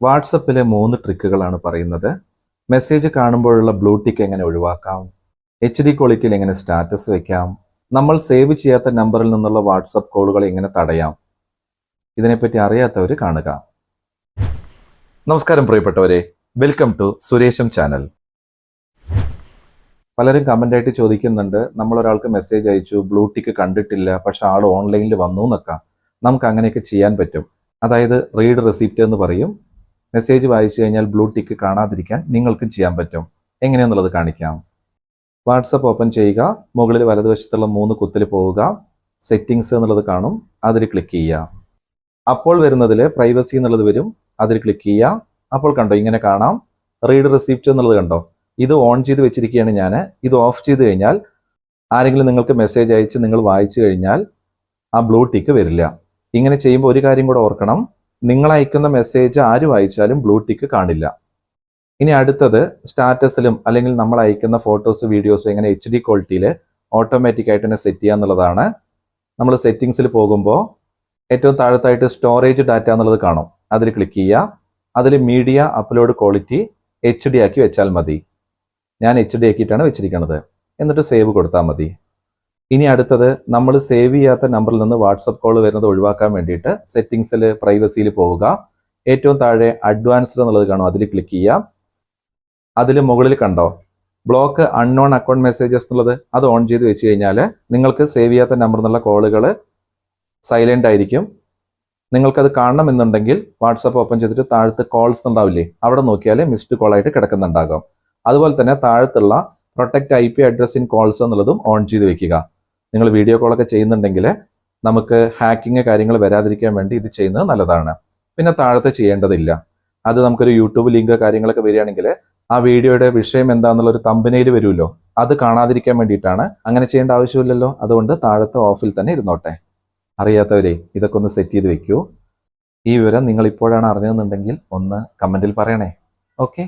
വാട്സപ്പിലെ 3 ട്രിക്കുകളാണ് പറയുന്നത്. Message കാണുമ്പോഴുള്ള blue tick എങ്ങനെ ഒഴിവാക്കാം, HD ക്വാളിറ്റിയിൽ എങ്ങനെ സ്റ്റാറ്റസ് വയ്ക്കാം, നമ്മൾ സേവ് ചെയ്യാത്ത നമ്പറിൽ നിന്നുള്ള വാട്സപ്പ് കോളുകൾ എങ്ങനെ തടയാം. ഇതിനെപ്പറ്റി അറിയാത്തവർ കാണുക. നമസ്കാരം പ്രിയപ്പെട്ടവരെ, വെൽക്കം ടു സുരേഷം ചാനൽ. പലരും കമൻ്റായിട്ട് ചോദിക്കുന്നുണ്ട്, നമ്മളൊരാൾക്ക് മെസ്സേജ് അയച്ചു, ബ്ലൂ ടിക്ക് കണ്ടിട്ടില്ല, പക്ഷെ ആൾ ഓൺലൈനിൽ വന്നു എന്നൊക്കെ. നമുക്ക് അങ്ങനെയൊക്കെ ചെയ്യാൻ പറ്റും. അതായത് റീഡ് റെസിപ്റ്റ് എന്ന് പറയും. മെസ്സേജ് വായിച്ചു കഴിഞ്ഞാൽ ബ്ലൂ ടിക്ക് കാണാതിരിക്കാൻ നിങ്ങൾക്കും ചെയ്യാൻ പറ്റും. എങ്ങനെയാണെന്നുള്ളത് കാണിക്കാം. വാട്സപ്പ് ഓപ്പൺ ചെയ്യുക. മുകളിൽ വലതുവശത്തുള്ള 3 കുത്തിൽ പോവുക. സെറ്റിങ്സ് എന്നുള്ളത് കാണും, അതിൽ ക്ലിക്ക് ചെയ്യുക. അപ്പോൾ വരുന്നതിൽ പ്രൈവസി എന്നുള്ളത് വരും, അതിൽ ക്ലിക്ക് ചെയ്യുക. അപ്പോൾ കണ്ടോ, ഇങ്ങനെ കാണാം റീഡ് റെസിപ്റ്റ് എന്നുള്ളത് കണ്ടോ. ഇത് ഓൺ ചെയ്ത് വെച്ചിരിക്കുകയാണ് ഞാൻ. ഇത് ഓഫ് ചെയ്ത് കഴിഞ്ഞാൽ ആരെങ്കിലും നിങ്ങൾക്ക് മെസ്സേജ് അയച്ച് നിങ്ങൾ വായിച്ചു കഴിഞ്ഞാൽ ആ ബ്ലൂ ടിക്ക് വരില്ല. ഇങ്ങനെ ചെയ്യുമ്പോൾ ഒരു കാര്യം കൂടെ ഓർക്കണം, നിങ്ങൾ അയക്കുന്ന മെസ്സേജ് ആര് വായിച്ചാലും ബ്ലൂ ടിക്ക് കാണില്ല. ഇനി അടുത്തത് സ്റ്റാറ്റസിലും അല്ലെങ്കിൽ നമ്മൾ അയക്കുന്ന ഫോട്ടോസ് വീഡിയോസും എങ്ങനെ HD ക്വാളിറ്റിയിൽ ഓട്ടോമാറ്റിക് ആയിട്ട് തന്നെ സെറ്റ് ചെയ്യുക എന്നുള്ളതാണ്. നമ്മൾ സെറ്റിങ്സിൽ പോകുമ്പോൾ ഏറ്റവും താഴത്തായിട്ട് സ്റ്റോറേജ് ഡാറ്റ എന്നുള്ളത് കാണും, അതിൽ ക്ലിക്ക് ചെയ്യുക. അതിൽ മീഡിയ അപ്ലോഡ് ക്വാളിറ്റി HD ആക്കി വെച്ചാൽ മതി. ഞാൻ HD ആക്കിയിട്ടാണ് വെച്ചിരിക്കുന്നത്. എന്നിട്ട് സേവ് കൊടുത്താൽ മതി. ഇനി അടുത്തത്, നമ്മൾ സേവ് ചെയ്യാത്ത നമ്പറിൽ നിന്ന് വാട്സപ്പ് കോൾ വരുന്നത് ഒഴിവാക്കാൻ വേണ്ടിയിട്ട് സെറ്റിങ്സിൽ പ്രൈവസിയിൽ പോവുക. ഏറ്റവും താഴെ അഡ്വാൻസ്ഡ് എന്നുള്ളത് കാണും, അതിൽ ക്ലിക്ക് ചെയ്യുക. അതിൽ മുകളിൽ കണ്ടോ ബ്ലോക്ക് അൺനോൺ അക്കൗണ്ട് മെസ്സേജസ് എന്നുള്ളത്, അത് ഓൺ ചെയ്ത് വെച്ച് കഴിഞ്ഞാൽ നിങ്ങൾക്ക് സേവ് ചെയ്യാത്ത നമ്പറിൽ നിന്നുള്ള കോളുകൾ സൈലൻ്റ് ആയിരിക്കും. നിങ്ങൾക്കത് കാണണമെന്നുണ്ടെങ്കിൽ വാട്സപ്പ് ഓപ്പൺ ചെയ്തിട്ട് താഴത്ത് കോൾസ് ഉണ്ടാവില്ലേ, അവിടെ നോക്കിയാൽ മിസ്ഡ് കോളായിട്ട് കിടക്കുന്നുണ്ടാകും. അതുപോലെ തന്നെ താഴത്തുള്ള protect IP address in calls എന്നുള്ളതും ഓൺ ചെയ്ത് വെക്കുക. നിങ്ങൾ വീഡിയോ കോളൊക്കെ ചെയ്യുന്നുണ്ടെങ്കിൽ നമുക്ക് ഹാക്കിങ് കാര്യങ്ങൾ വരാതിരിക്കാൻ വേണ്ടി ഇത് ചെയ്യുന്നത് നല്ലതാണ്. പിന്നെ താഴത്തെ ചെയ്യേണ്ടതില്ല. അത് നമുക്കൊരു യൂട്യൂബ് ലിങ്ക് കാര്യങ്ങളൊക്കെ വരികയാണെങ്കിൽ ആ വീഡിയോയുടെ വിഷയം എന്താണെന്നുള്ളൊരു തമ്പനയിൽ വരുമല്ലോ, അത് കാണാതിരിക്കാൻ വേണ്ടിയിട്ടാണ്. അങ്ങനെ ചെയ്യേണ്ട ആവശ്യമില്ലല്ലോ, അതുകൊണ്ട് താഴത്തെ ഓഫിൽ തന്നെ ഇരുന്നോട്ടെ. അറിയാത്തവരെ ഇതൊക്കെ ഒന്ന് സെറ്റ് ചെയ്ത് വെക്കൂ. ഈ വിവരം നിങ്ങൾ ഇപ്പോഴാണ് അറിഞ്ഞതെന്നുണ്ടെങ്കിൽ ഒന്ന് കമൻറ്റിൽ പറയണേ. ഓക്കെ.